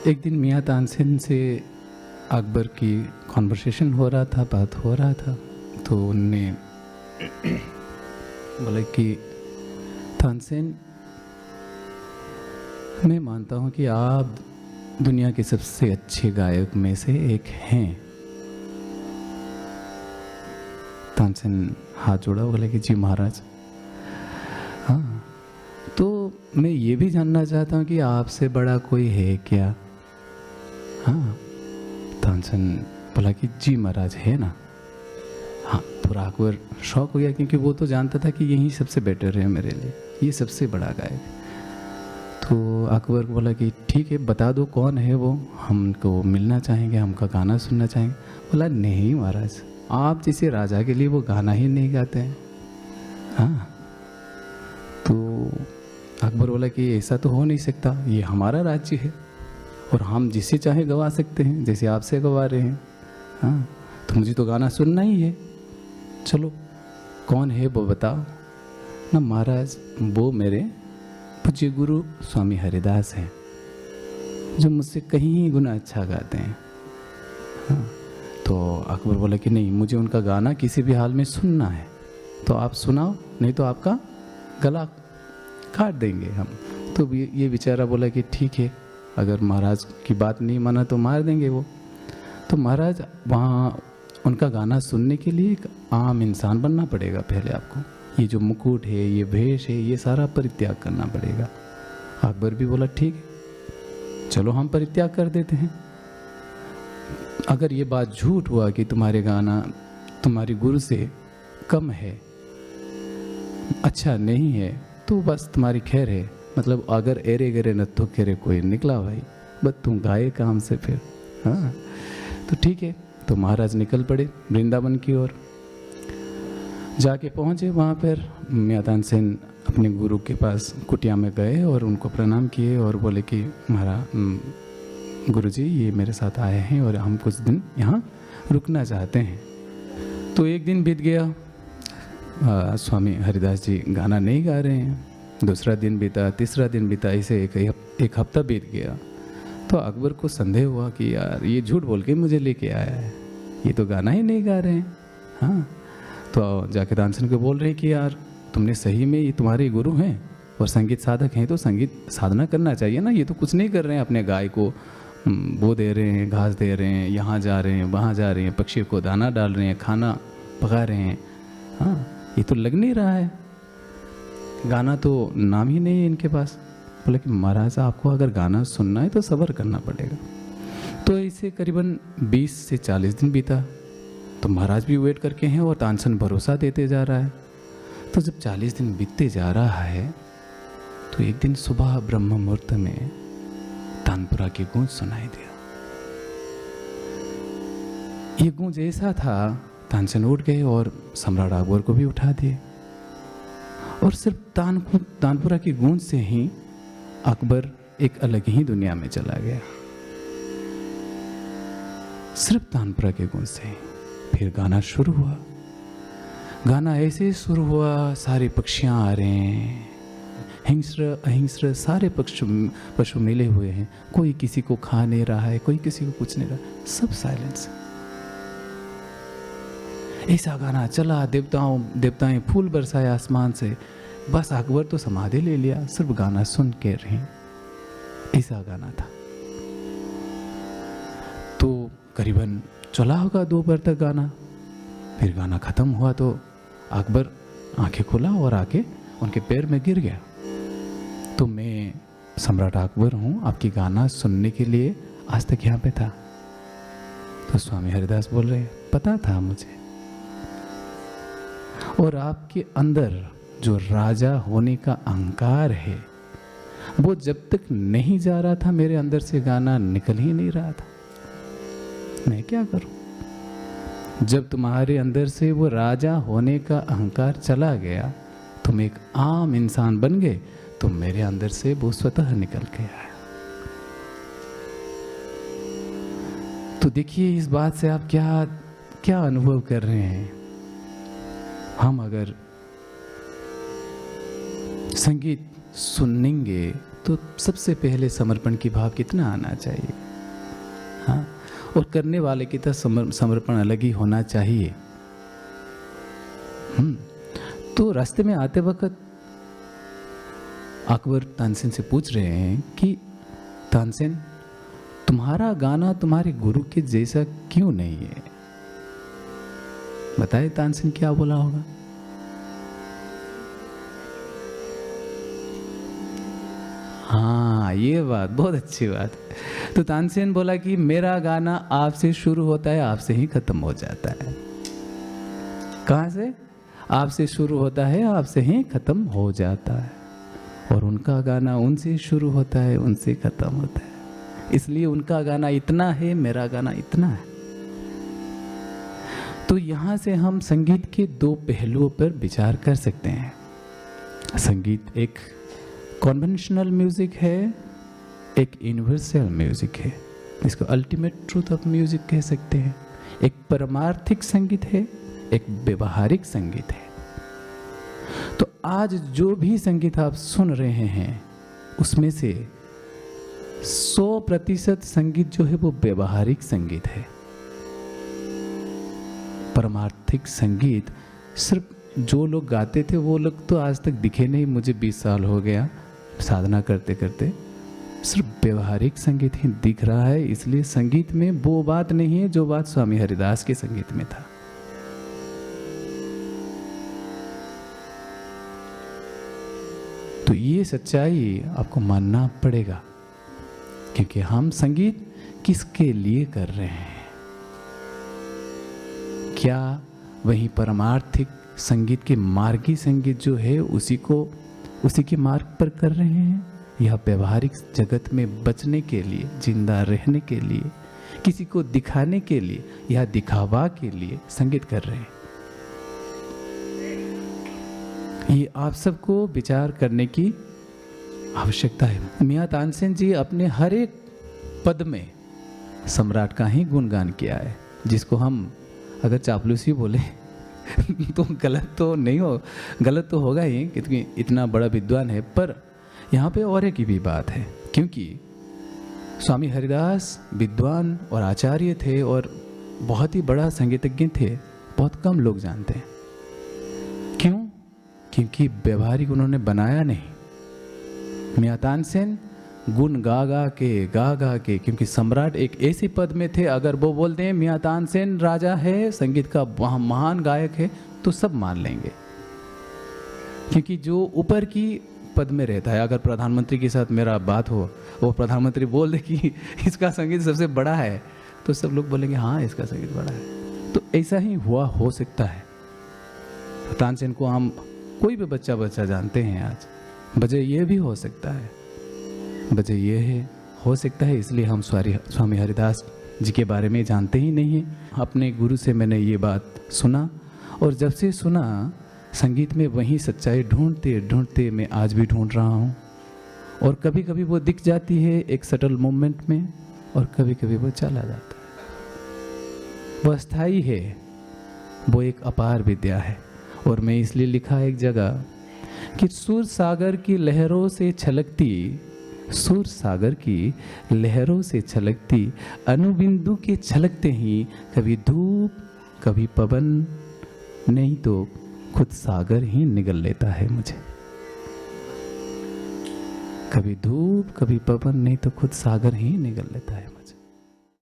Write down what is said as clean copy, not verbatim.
एक दिन मियाँ तानसेन से अकबर की कॉन्वर्सेशन हो रहा था, बात हो रहा था, तो उनने बोला कि तानसेन, मैं मानता हूँ कि आप दुनिया के सबसे अच्छे गायक में से एक हैं। तानसेन हाथ जोड़ा, बोला कि जी महाराज। हाँ, तो मैं ये भी जानना चाहता हूँ कि आपसे बड़ा कोई है क्या? हाँ, तानसेन बोला कि जी महाराज है ना। हाँ, पूरा अकबर शौक हो गया, क्योंकि वो तो जानता था कि यही सबसे बेटर है मेरे लिए, ये सबसे बड़ा गायक। तो अकबर को बोला कि ठीक है, बता दो कौन है वो, हमको मिलना चाहेंगे, हमका गाना सुनना चाहेंगे। बोला नहीं महाराज, आप जैसे राजा के लिए वो गाना ही नहीं गाते हैं। हाँ, तो अकबर बोला कि ऐसा तो हो नहीं सकता, ये हमारा राज्य है और हम जिसे चाहे गवा सकते हैं, जैसे आपसे गवा रहे हैं। हाँ, तो मुझे तो गाना सुनना ही है, चलो कौन है वो बताओ ना। महाराज, वो मेरे पूज्य गुरु स्वामी हरिदास हैं, जो मुझसे कहीं गुना अच्छा गाते हैं। हाँ, तो अकबर बोला कि नहीं, मुझे उनका गाना किसी भी हाल में सुनना है, तो आप सुनाओ, नहीं तो आपका गला काट देंगे हम। तो ये बेचारा बोला कि ठीक है, अगर महाराज की बात नहीं माना तो मार देंगे वो। तो महाराज, वहाँ उनका गाना सुनने के लिए एक आम इंसान बनना पड़ेगा पहले आपको। ये जो मुकुट है, ये भेष है, ये सारा परित्याग करना पड़ेगा। अकबर भी बोला ठीक है, चलो हम परित्याग कर देते हैं। अगर ये बात झूठ हुआ कि तुम्हारे गाना तुम्हारी गुरु से कम है, अच्छा नहीं है, तो बस तुम्हारी खैर है। मतलब अगर एरे गरे नत्थो केरे कोई निकला भाई, बस तुम गाए काम से फिर। हाँ, तो ठीक है। तो महाराज निकल पड़े वृंदावन की ओर। जाके पहुँचे वहाँ पर, मियाँ तानसेन अपने गुरु के पास कुटिया में गए और उनको प्रणाम किए और बोले कि महाराज, गुरुजी ये मेरे साथ आए हैं और हम कुछ दिन यहाँ रुकना चाहते हैं। तो एक दिन बीत गया, स्वामी हरिदास जी गाना नहीं गा रहे हैं। दूसरा दिन बीता, तीसरा दिन बीता, ऐसे एक हफ्ता बीत गया। तो अकबर को संदेह हुआ कि यार ये झूठ बोल के मुझे लेके आया है, ये तो गाना ही नहीं गा रहे हैं। हाँ, तो जाके तानसेन को बोल रहे कि यार तुमने सही में, ये तुम्हारे गुरु हैं और संगीत साधक हैं, तो संगीत साधना करना चाहिए ना। ये तो कुछ नहीं कर रहे हैं, अपने गाय को वो दे रहे हैं, घास दे रहे हैं, यहाँ जा रहे हैं, वहाँ जा रहे हैं, पक्षी को दाना डाल रहे हैं, खाना पका रहे हैं। हाँ, ये तो लग नहीं रहा है, गाना तो नाम ही नहीं है इनके पास। बोले कि महाराज, आपको अगर गाना सुनना है तो सब्र करना पड़ेगा। तो ऐसे करीबन 20 से 40 दिन बीता। तो महाराज भी वेट करके हैं और तानसेन भरोसा देते जा रहा है। तो जब 40 दिन बीतते जा रहा है, तो एक दिन सुबह ब्रह्म मुहूर्त में तानपुरा की गूंज सुनाई दिया। ये गूंज ऐसा था, तानसेन उठ गए और सम्राट अकबर को भी उठा दिए। और सिर्फ तानपुरा की गूंज से ही अकबर एक अलग ही दुनिया में चला गया, सिर्फ तानपुरा के गूंज से ही। फिर गाना शुरू हुआ। गाना ऐसे शुरू हुआ, सारे पक्षियां आ रहे हैं, हिंस्र अहिंस्र सारे पशु मिले हुए हैं, कोई किसी को खा नहीं रहा है, कोई किसी को कुछ नहीं रहा, सब साइलेंस। ऐसा गाना चला, देवताएं फूल बरसाए आसमान से। बस अकबर तो समाधि ले लिया, सिर्फ गाना सुन के रहे। ऐसा गाना था। तो करीबन चला होगा 2 बार तक गाना। फिर गाना खत्म हुआ तो अकबर आंखें खोला और आके उनके पैर में गिर गया। तो मैं सम्राट अकबर हूँ, आपकी गाना सुनने के लिए आज तक यहाँ पे था। तो स्वामी हरिदास बोल रहे, पता था मुझे, और आपके अंदर जो राजा होने का अहंकार है, वो जब तक नहीं जा रहा था, मेरे अंदर से गाना निकल ही नहीं रहा था। मैं क्या करूं? जब तुम्हारे अंदर से वो राजा होने का अहंकार चला गया, तुम एक आम इंसान बन गए, तो मेरे अंदर से वो स्वतः निकल के आया। तो देखिए, इस बात से आप क्या अनुभव कर रहे हैं। हम अगर संगीत सुनेंगे तो सबसे पहले समर्पण की भाव कितना आना चाहिए। हाँ, और करने वाले की तो समर्पण अलग ही होना चाहिए। तो रास्ते में आते वक्त अकबर तानसेन से पूछ रहे हैं कि तानसेन, तुम्हारा गाना तुम्हारे गुरु के जैसा क्यों नहीं है? बताए तानसेन क्या बोला होगा? हाँ, ये बात बहुत अच्छी बात है। तो तानसेन बोला कि मेरा गाना आपसे शुरू होता है, आपसे ही खत्म हो जाता है। कहां से? आपसे शुरू होता है, आपसे ही खत्म हो जाता है। और उनका गाना उनसे शुरू होता है, उनसे खत्म होता है। इसलिए उनका गाना इतना है, मेरा गाना इतना है। तो यहां से हम संगीत के दो पहलुओं पर विचार कर सकते हैं। संगीत एक कन्वेंशनल म्यूजिक है, एक यूनिवर्सल म्यूजिक है, इसको अल्टीमेट ट्रूथ ऑफ म्यूजिक कह सकते हैं। एक परमार्थिक संगीत है, एक व्यवहारिक संगीत है। तो आज जो भी संगीत आप सुन रहे हैं उसमें से 100% संगीत जो है वो व्यवहारिक संगीत है। परमार्थिक संगीत सिर्फ जो लोग गाते थे वो लोग तो आज तक दिखे नहीं। मुझे 20 साल हो गया साधना करते करते, सिर्फ व्यवहारिक संगीत ही दिख रहा है। इसलिए संगीत में वो बात नहीं है जो बात स्वामी हरिदास के संगीत में था। तो ये सच्चाई आपको मानना पड़ेगा, क्योंकि हम संगीत किसके लिए कर रहे हैं? क्या वही परमार्थिक संगीत के मार्गी संगीत जो है उसी के मार्ग पर कर रहे हैं, या व्यवहारिक जगत में बचने के लिए, जिंदा रहने के लिए, किसी को दिखाने के लिए या दिखावा के लिए संगीत कर रहे हैं? ये आप सबको विचार करने की आवश्यकता है। मियां तानसेन जी अपने हर एक पद में सम्राट का ही गुणगान किया है, जिसको हम अगर चापलूसी बोले तो गलत तो नहीं हो, गलत तो होगा ही, क्योंकि इतना बड़ा विद्वान है। पर यहाँ पे और एक भी बात है, क्योंकि स्वामी हरिदास विद्वान और आचार्य थे और बहुत ही बड़ा संगीतज्ञ थे, बहुत कम लोग जानते हैं। क्यों? क्योंकि व्यवहारिक उन्होंने बनाया नहीं। मियां तानसेन गुण गा गा के, क्योंकि सम्राट एक ऐसे पद में थे, अगर वो बोलते हैं मियां तानसेन राजा है, संगीत का महान गायक है, तो सब मान लेंगे। क्योंकि जो ऊपर की पद में रहता है, अगर प्रधानमंत्री के साथ मेरा बात हो, वो प्रधानमंत्री बोल दे कि इसका संगीत सबसे बड़ा है, तो सब लोग बोलेंगे हाँ इसका संगीत बड़ा है। तो ऐसा ही हुआ हो सकता है। तानसेन को हम कोई भी बच्चा जानते हैं आज। वजह ये भी हो सकता है, वजह ये है हो सकता है इसलिए हम स्वामी हरिदास जी के बारे में जानते ही नहीं हैं। अपने गुरु से मैंने ये बात सुना, और जब से सुना संगीत में वही सच्चाई ढूंढते ढूंढते मैं आज भी ढूंढ रहा हूँ। और कभी कभी वो दिख जाती है एक सटल मोमेंट में, और कभी कभी वो चला जाता है। वो अस्थाई है, वो एक अपार विद्या है। और मैं इसलिए लिखा एक जगह कि सूर सागर की लहरों से छलकती, सूर सागर की लहरों से छलकती अनुबिंदु के छलकते ही कभी धूप कभी पवन, नहीं तो खुद सागर ही निगल लेता है मुझे। कभी धूप कभी पवन, नहीं तो खुद सागर ही निगल लेता है मुझे।